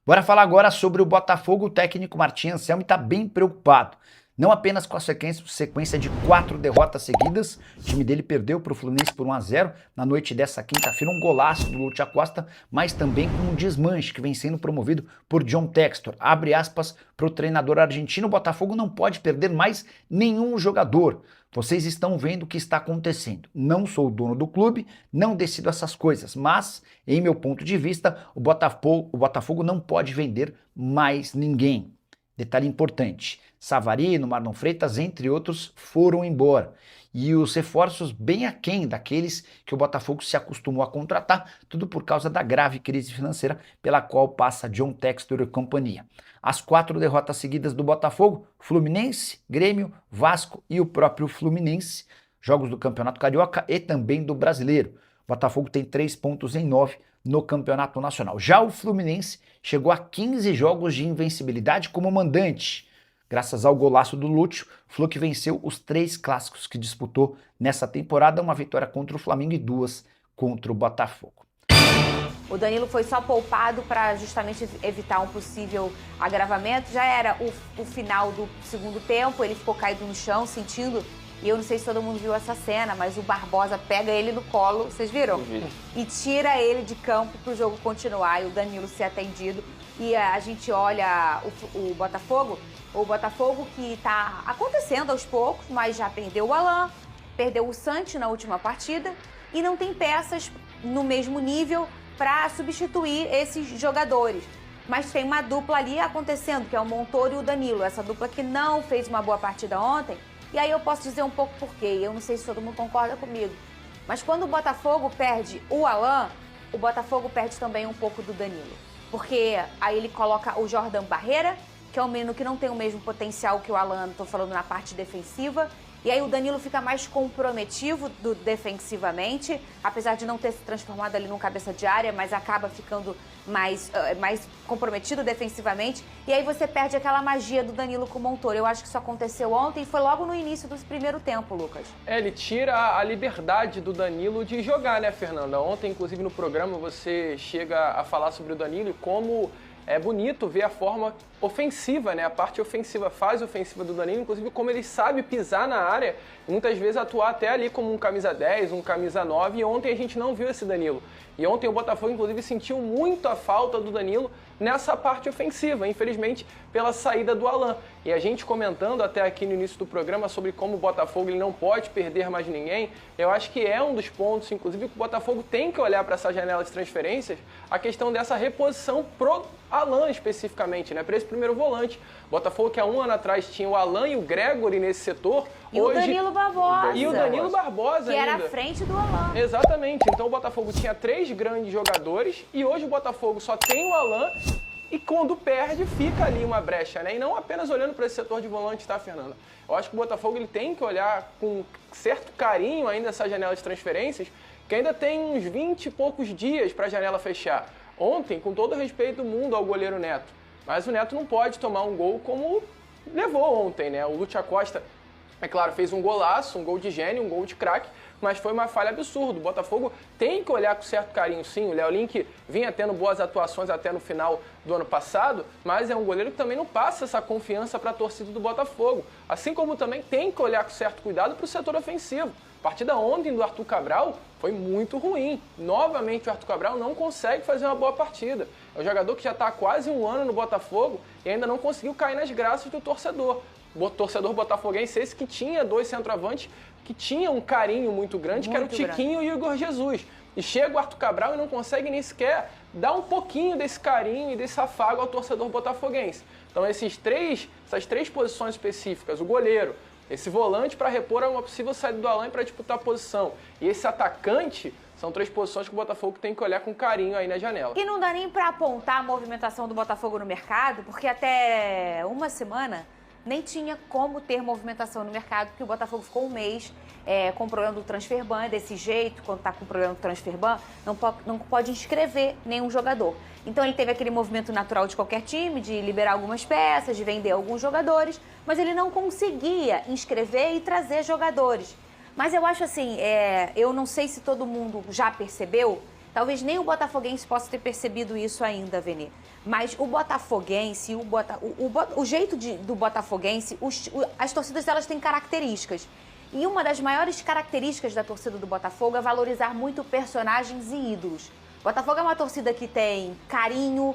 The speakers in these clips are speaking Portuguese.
Bora falar agora sobre o Botafogo. O técnico Martim Anselmi está bem preocupado. Não apenas com a sequência de 4 derrotas seguidas, o time dele perdeu para o Fluminense por 1-0 na noite dessa quinta-feira, um golaço do Lúcio Acosta, mas também com um desmanche que vem sendo promovido por John Textor. Abre aspas para o treinador argentino: o Botafogo não pode perder mais nenhum jogador. Vocês estão vendo o que está acontecendo. Não sou o dono do clube, não decido essas coisas, mas, em meu ponto de vista, o Botafogo não pode vender mais ninguém. Detalhe importante: Savarino, Marlon Freitas, entre outros, foram embora. E os reforços bem aquém daqueles que o Botafogo se acostumou a contratar, tudo por causa da grave crise financeira pela qual passa John Textor e companhia. As 4 derrotas seguidas do Botafogo: Fluminense, Grêmio, Vasco e o próprio Fluminense, jogos do Campeonato Carioca e também do Brasileiro. O Botafogo tem 3 pontos em 9 no Campeonato Nacional. Já o Fluminense chegou a 15 jogos de invencibilidade como mandante. Graças ao golaço do Lúcio, o Flu que venceu os 3 clássicos que disputou nessa temporada, uma vitória contra o Flamengo e 2 contra o Botafogo. O Danilo foi só poupado para justamente evitar um possível agravamento. Já era o final do segundo tempo, ele ficou caído no chão, sentindo. E eu não sei se todo mundo viu essa cena, mas o Barbosa pega ele no colo, vocês viram? E tira ele de campo para o jogo continuar e o Danilo ser atendido. E a gente olha o Botafogo que está acontecendo aos poucos, mas já perdeu o Alan, perdeu o Santi na última partida e não tem peças no mesmo nível para substituir esses jogadores. Mas tem uma dupla ali acontecendo, que é o Montoro e o Danilo. Essa dupla que não fez uma boa partida ontem. E aí eu posso dizer um pouco por quê. Eu não sei se todo mundo concorda comigo. Mas quando o Botafogo perde o Alan, o Botafogo perde também um pouco do Danilo. Porque aí ele coloca o Jordan Barreira, que é um menino que não tem o mesmo potencial que o Alan, estou falando na parte defensiva. E aí o Danilo fica mais comprometido defensivamente, apesar de não ter se transformado ali num cabeça de área, mas acaba ficando mais comprometido defensivamente. E aí você perde aquela magia do Danilo com o Montoro. Eu acho que isso aconteceu ontem e foi logo no início do primeiro tempo, Lucas. Ele tira a liberdade do Danilo de jogar, né, Fernanda? Ontem, inclusive, no programa, você chega a falar sobre o Danilo e como é bonito ver a forma ofensiva, né? A parte ofensiva, fase ofensiva do Danilo, inclusive como ele sabe pisar na área e muitas vezes atuar até ali como um camisa 10, um camisa 9, e ontem a gente não viu esse Danilo. E ontem o Botafogo, inclusive, sentiu muito a falta do Danilo nessa parte ofensiva, infelizmente, pela saída do Alan. E a gente comentando até aqui no início do programa sobre como o Botafogo ele não pode perder mais ninguém, eu acho que é um dos pontos, inclusive, que o Botafogo tem que olhar para essa janela de transferências, a questão dessa reposição pro Alan especificamente, né? Para esse primeiro volante. Botafogo que há um ano atrás tinha o Alan e o Gregory nesse setor. E hoje... o Danilo Barbosa. E o Danilo Barbosa que ainda. era à frente do Alan. Exatamente. Então o Botafogo tinha 3 grandes jogadores e hoje o Botafogo só tem o Alan e quando perde fica ali uma brecha, né? E não apenas olhando para esse setor de volante, tá, Fernanda? Eu acho que o Botafogo ele tem que olhar com certo carinho ainda essa janela de transferências, que ainda tem uns 20 e poucos dias para a janela fechar. Ontem, com todo o respeito do mundo ao goleiro Neto, mas o Neto não pode tomar um gol como levou ontem, né? O Lúcio Acosta, é claro, fez um golaço, um gol de gênio, um gol de craque, mas foi uma falha absurda. O Botafogo tem que olhar com certo carinho, sim. O Léo Link vinha tendo boas atuações até no final do ano passado, mas é um goleiro que também não passa essa confiança para a torcida do Botafogo. Assim como também tem que olhar com certo cuidado para o setor ofensivo. A partida ontem do Arthur Cabral foi muito ruim. Novamente o Arthur Cabral não consegue fazer uma boa partida. É um jogador que já está há quase um ano no Botafogo e ainda não conseguiu cair nas graças do torcedor. O torcedor botafoguense esse que tinha 2 centroavantes que tinham um carinho muito grande, que era o Tiquinho e o Igor Jesus. E chega o Arthur Cabral e não consegue nem sequer dar um pouquinho desse carinho e desse afago ao torcedor botafoguense. Então essas três posições específicas, o goleiro, esse volante para repor uma possível saída do Alan para disputar a posição, e esse atacante, são 3 posições que o Botafogo tem que olhar com carinho aí na janela. E não dá nem para apontar a movimentação do Botafogo no mercado, porque até uma semana nem tinha como ter movimentação no mercado, porque o Botafogo ficou um mês com o problema do transferban, desse jeito, quando está com o problema do transferban, não pode inscrever nenhum jogador. Então ele teve aquele movimento natural de qualquer time, de liberar algumas peças, de vender alguns jogadores, mas ele não conseguia inscrever e trazer jogadores. Mas eu acho assim, eu não sei se todo mundo já percebeu, Talvez nem o botafoguense possa ter percebido isso ainda, Vene. Mas o botafoguense, o jeito do botafoguense, as torcidas elas têm características. E uma das maiores características da torcida do Botafogo é valorizar muito personagens e ídolos. O Botafogo é uma torcida que tem carinho,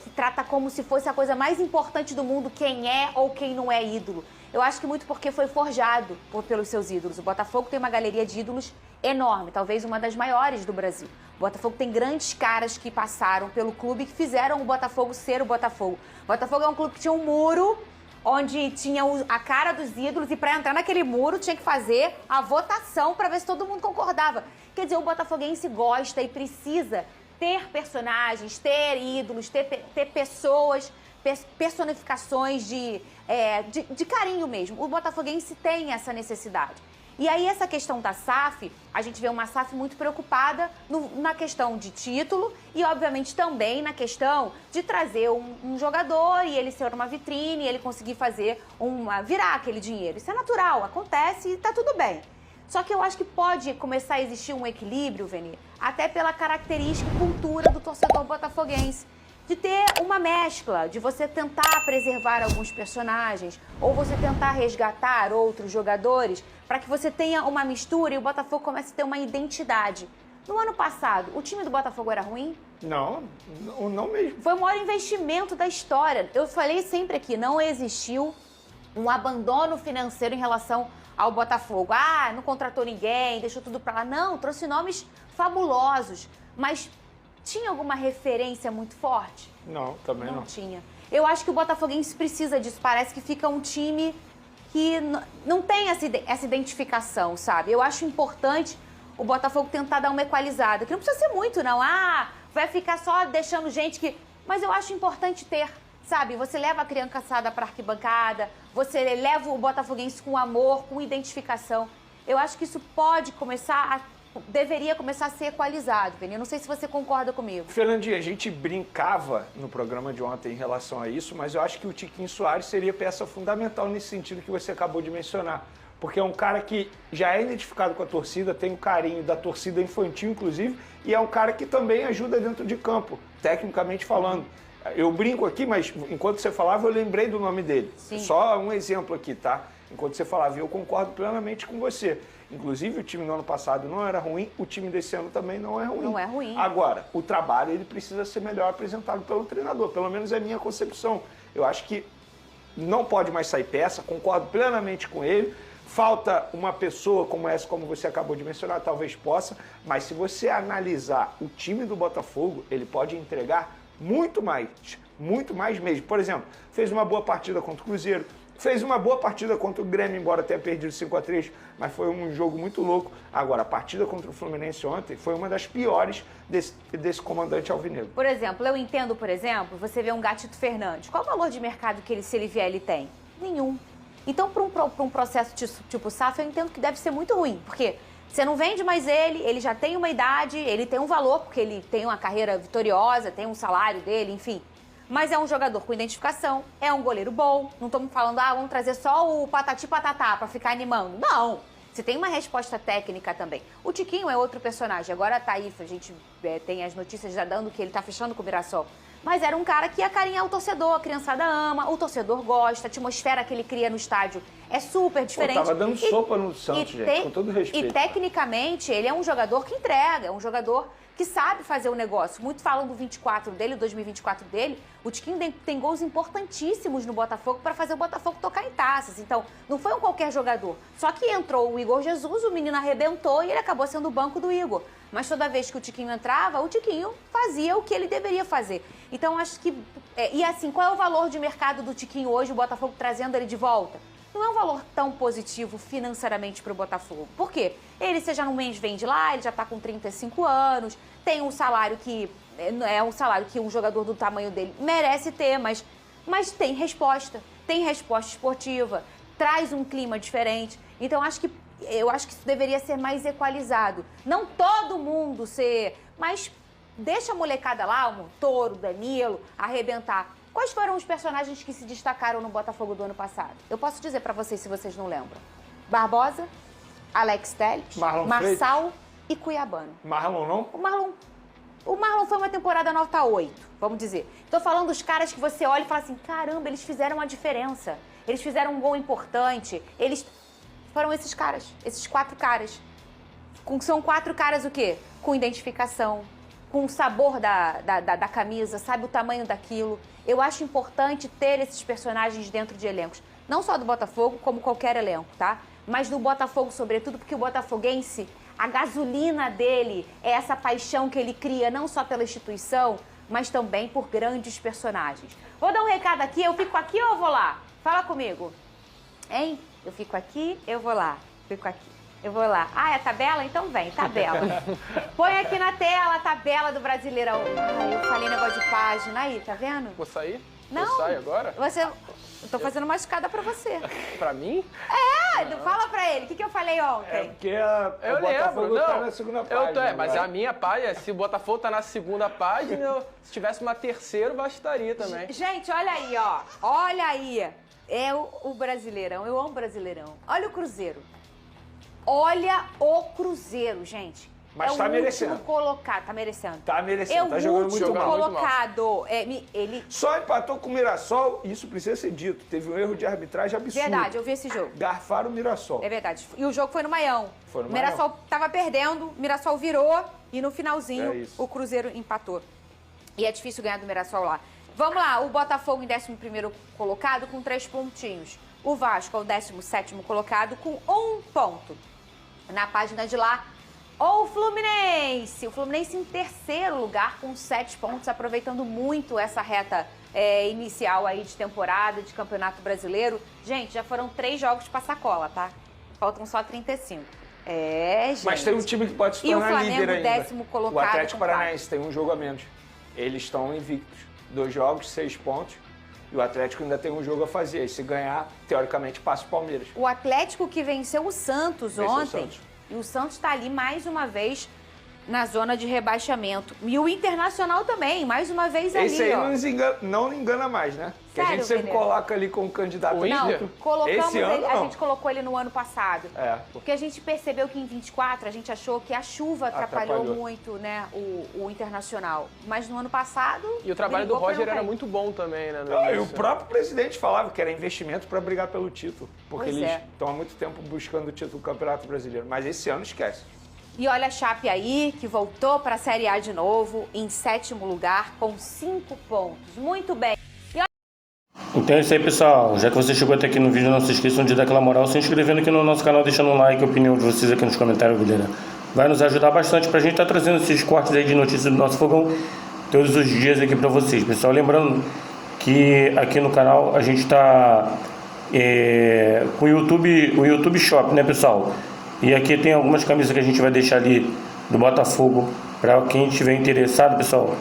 que trata como se fosse a coisa mais importante do mundo quem é ou quem não é ídolo. Eu acho que muito porque foi forjado pelos seus ídolos. O Botafogo tem uma galeria de ídolos enorme, talvez uma das maiores do Brasil. O Botafogo tem grandes caras que passaram pelo clube e que fizeram o Botafogo ser o Botafogo. O Botafogo é um clube que tinha um muro onde tinha a cara dos ídolos e para entrar naquele muro tinha que fazer a votação para ver se todo mundo concordava. Quer dizer, o botafoguense gosta e precisa ter personagens, ter ídolos, ter pessoas, personificações de carinho mesmo. O botafoguense tem essa necessidade. E aí essa questão da SAF, a gente vê uma SAF muito preocupada na questão de título e, obviamente, também na questão de trazer um jogador e ele ser uma vitrine e ele conseguir virar aquele dinheiro. Isso é natural, acontece e tá tudo bem. Só que eu acho que pode começar a existir um equilíbrio, Vene, até pela característica e cultura do torcedor botafoguense. De ter uma mescla, de você tentar preservar alguns personagens ou você tentar resgatar outros jogadores para que você tenha uma mistura e o Botafogo comece a ter uma identidade. No ano passado, o time do Botafogo era ruim? Não mesmo. Foi o maior investimento da história. Eu falei sempre aqui, não existiu um abandono financeiro em relação ao Botafogo. Ah, não contratou ninguém, deixou tudo para lá. Não, trouxe nomes fabulosos, mas tinha alguma referência muito forte? Não, também não. Não tinha. Eu acho que o botafoguense precisa disso. Parece que fica um time que não tem essa identificação, sabe? Eu acho importante o Botafogo tentar dar uma equalizada. Que não precisa ser muito, não. Ah, vai ficar só deixando gente que... Mas eu acho importante ter, sabe? Você leva a criançada para arquibancada, você leva o botafoguense com amor, com identificação. Eu acho que isso deveria começar a ser equalizado, Vene. Eu não sei se você concorda comigo. Fernandinha, a gente brincava no programa de ontem em relação a isso, mas eu acho que o Tiquinho Soares seria peça fundamental nesse sentido que você acabou de mencionar. Porque é um cara que já é identificado com a torcida, tem o carinho da torcida infantil, inclusive, e é um cara que também ajuda dentro de campo, tecnicamente falando. Eu brinco aqui, mas enquanto você falava, eu lembrei do nome dele. Sim. Só um exemplo aqui, tá? Enquanto você falava, e eu concordo plenamente com você. Inclusive, o time no ano passado não era ruim, o time desse ano também não é ruim. Não é ruim. Agora, o trabalho ele precisa ser melhor apresentado pelo treinador, pelo menos é a minha concepção. Eu acho que não pode mais sair peça, concordo plenamente com ele. Falta uma pessoa como essa, como você acabou de mencionar, talvez possa, mas se você analisar o time do Botafogo, ele pode entregar muito mais mesmo. Por exemplo, fez uma boa partida contra o Cruzeiro, fez uma boa partida contra o Grêmio, embora tenha perdido 5-3, mas foi um jogo muito louco. Agora, a partida contra o Fluminense ontem foi uma das piores desse comandante alvinegro. Por exemplo, eu entendo, você vê um Gatito Fernandes. Qual o valor de mercado que se ele vier, ele tem? Nenhum. Então, para um processo tipo SAF, eu entendo que deve ser muito ruim, porque você não vende mais ele já tem uma idade, ele tem um valor, porque ele tem uma carreira vitoriosa, tem um salário dele, enfim. Mas é um jogador com identificação, é um goleiro bom. Não estamos falando, vamos trazer só o patati patatá para ficar animando. Não! Você tem uma resposta técnica também. O Tiquinho é outro personagem. Agora tá aí, a gente tem as notícias já dando que ele tá fechando com o Mirassol. Mas era um cara que ia carinhar o torcedor, a criançada ama, o torcedor gosta, a atmosfera que ele cria no estádio é super diferente. Tava dando sopa no Santos, gente, com todo respeito. E tecnicamente, ele é um jogador que entrega, é um jogador que sabe fazer o negócio. Muitos falam do 24 dele, 2024 dele. O Tiquinho tem gols importantíssimos no Botafogo para fazer o Botafogo tocar em taças. Então, não foi um qualquer jogador. Só que entrou o Igor Jesus, o menino arrebentou e ele acabou sendo o banco do Igor. Mas toda vez que o Tiquinho entrava, o Tiquinho fazia o que ele deveria fazer. Então, acho que... E assim, qual é o valor de mercado do Tiquinho hoje, o Botafogo trazendo ele de volta? Não é um valor tão positivo financeiramente para o Botafogo. Por quê? Ele, você já no mês vende lá, ele já está com 35 anos, tem um salário que é um salário que um jogador do tamanho dele merece ter, mas tem resposta esportiva, traz um clima diferente. Então, eu acho que isso deveria ser mais equalizado. Não todo mundo ser, mas deixa a molecada lá, o Montoro, o Danilo, arrebentar. Quais foram os personagens que se destacaram no Botafogo do ano passado? Eu posso dizer pra vocês, se vocês não lembram. Barbosa, Alex Telles, Marçal Freitas e Cuiabano. Marlon não? O Marlon O Marlon foi uma temporada nota 8, vamos dizer. Tô falando dos caras que você olha e fala assim, caramba, eles fizeram uma diferença. Eles fizeram um gol importante. Eles foram esses caras, esses 4 caras. São 4 caras o quê? Com identificação, com o sabor da camisa, sabe o tamanho daquilo. Eu acho importante ter esses personagens dentro de elencos. Não só do Botafogo, como qualquer elenco, tá? Mas do Botafogo, sobretudo, porque o botafoguense, a gasolina dele é essa paixão que ele cria, não só pela instituição, mas também por grandes personagens. Vou dar um recado aqui, eu fico aqui ou eu vou lá? Fala comigo. Hein? Eu fico aqui, eu vou lá. Fico aqui, eu vou lá. Ah, é a tabela? Então vem, tabela. Põe aqui na tela a tabela do Brasileirão. Ai, eu falei negócio de página aí, tá vendo? Vou sair? Não. Eu saio agora? Eu tô fazendo uma escada pra você. Pra mim? Fala pra ele, o que eu falei ontem? É porque Eu o Botafogo lembro, tá não. na segunda página. Mas né? a minha página, se o Botafogo tá na segunda página, se tivesse uma terceira, bastaria também. Gente, olha aí, ó. Olha aí. É o Brasileirão. Eu amo Brasileirão. Olha o Cruzeiro. Olha o Cruzeiro, gente. Mas é tá o merecendo. último colocado. Tá merecendo. Tá merecendo, É tá o jogando muito último mal. colocado. Ele... Só empatou com o Mirassol, isso precisa ser dito. Teve um erro de arbitragem absurdo. Verdade, eu vi esse jogo. Garfaram o Mirassol. É verdade. E o jogo foi no Maião. Foi no O Mirassol tava perdendo, o Mirassol virou e no finalzinho É isso. o Cruzeiro empatou. E é difícil ganhar do Mirassol lá. Vamos lá, o Botafogo em 11º colocado com 3 pontinhos. O Vasco é o 17º colocado com 1 ponto. Na página de lá, o Fluminense. O Fluminense em 3º lugar com 7 pontos, aproveitando muito essa reta inicial aí de temporada, de Campeonato Brasileiro. Gente, já foram 3 jogos pra sacola, tá? Faltam só 35. Gente. Mas tem um time que pode se E o tornar Flamengo, líder ainda. 10º colocado O Atlético com 4. Paranaense tem um jogo a menos. Eles estão invictos. 2 jogos, 6 pontos. E o Atlético ainda tem um jogo a fazer. E se ganhar, teoricamente, passa o Palmeiras. O Atlético que venceu o Santos Venceu o ontem. Santos. E o Santos está ali mais uma vez na zona de rebaixamento. E o Internacional também, mais uma vez Esse ali, aí ó. não engana mais, né? Que a Sério, gente sempre Peneira? coloca ali como candidato O a Inter? título. Colocamos Esse ano, ele, a não. gente colocou ele no ano passado. É. Porque a gente percebeu que em 24 a gente achou que a chuva atrapalhou Atrapalhou. muito, né, o Internacional. Mas no ano passado. E o trabalho do brigou pra Roger não era cair. muito bom também, né? no Não, e o início. próprio presidente falava que era investimento para brigar pelo título. Porque Pois eles é. estão há muito tempo buscando o título do Campeonato Brasileiro. Mas esse ano esquece. E olha a Chape aí, que voltou para a Série A de novo, em 7º lugar, com 5 pontos. Muito bem. Então é isso aí, pessoal. Já que você chegou até aqui no vídeo, não se esqueçam de dar aquela moral, se inscrevendo aqui no nosso canal, deixando um like, a opinião de vocês aqui nos comentários, galera. Vai nos ajudar bastante pra gente estar trazendo esses cortes aí de notícias do nosso fogão todos os dias aqui pra vocês, pessoal. Lembrando que aqui no canal a gente tá com o YouTube Shop, né, pessoal? E aqui tem algumas camisas que a gente vai deixar ali do Botafogo para quem estiver interessado, pessoal.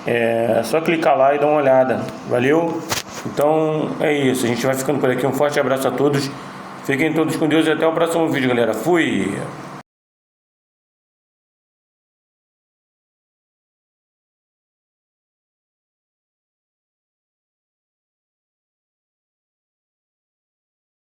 É só clicar lá e dar uma olhada. Valeu? Então é isso. A gente vai ficando por aqui. Um forte abraço a todos. Fiquem todos com Deus e até o próximo vídeo, galera. Fui!